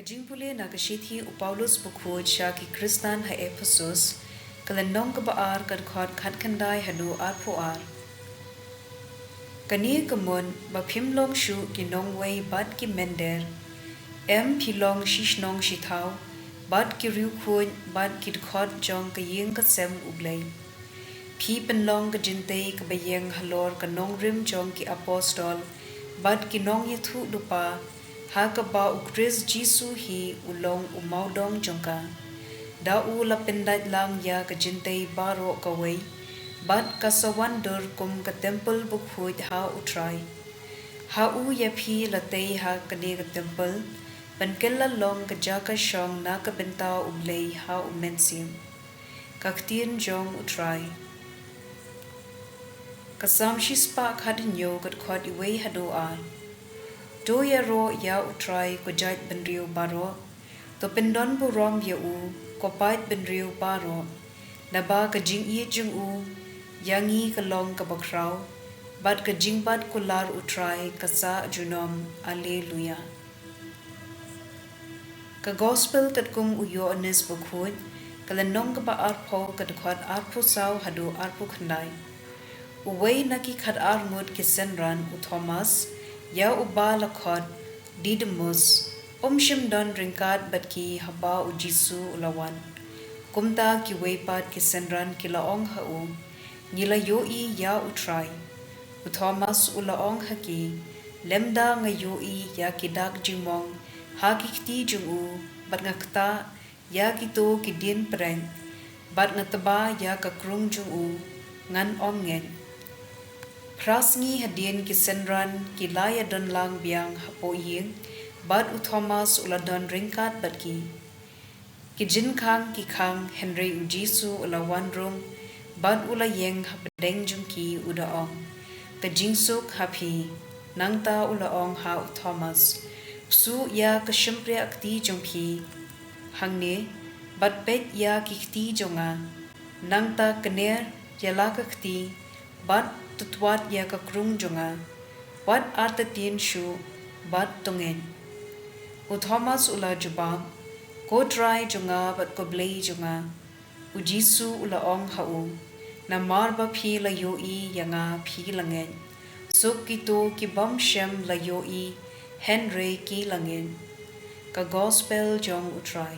Jingpule na kasithi u Paulus bukhoj sha ki Kristan ha Ephesus kalandong ka baar kan khot khat khandai hanu ar pho ar kani kamon ba phimlong shu ki nongwei bat ki mender em philong shishnong shithau bat ki riu khoj bat ki khot jong ka yeng ka sem u Blei phi penlong ka jintei ka bayeng halor ka nong rim jong ki apostol bat ki nong yethu dupa ha ka ba u Chris Jisu hi ulong u maudong jongka da u la pendai lang ya ka jintei baro ka wei bat ka sawan dur kum ka temple bu khuj ha u try ha u ya phi la tei ha ka ne ka temple ban kella long ka ja ka shong na ka benta u Blei ha u mensim ka ktien jong u try ka sam shi spa khad nyo ka khot I wei ha do ar do ya ro ya u try ko jait ben riu baro to pendon bu rom ya u ko pait ben riu baro na ba ka jing I jing u yangi ka long ka bakrau bat ka jing bat ko lar u try ka sa junom alleluia ka gospel kat kum u yo anes bu khoj ka lanong ka ba ar pho ka khot ar pho saw hadu ar pho khandai u wei na ki khat ar ngot ki senran u Thomas ya u ba la khot Didymus shim don ringkat bat ki haba u Jisu ulawan kumta ki wei pat ki senran ki la ong ha u ngila yo I ya u try u Thomas u la ong ha ki lemda nga yo I ya ki dak jingmong ha ki kti jung u bat nga kta ya ki to ki din preng bat nga taba ya ka krung jung u ngan om ngen Prasngi hadien ki senran ki laya don lang biang hapo yeng bat u Thomas ula don ringkat bat ki jin khang ki khang Henry u Jisu ula wan rung bat ula yeng habdeng jung ki uda ong ka jingsuk hapi nangta ula ong ha u Thomas su ya ka shimpre akti jung phi hangne bat pet ya ki kti jonga nangta kner yala ka kti bat tutwat ya ka krung jonga wat arta tin shu bat tungen u Thomas ula jubam ko try jonga bat ko Blei jonga u Jisu ula ong ha u na marba phi la yo I yanga phi langen so ki to ki bam shem la yo I Henry ki langen ka gospel jong u try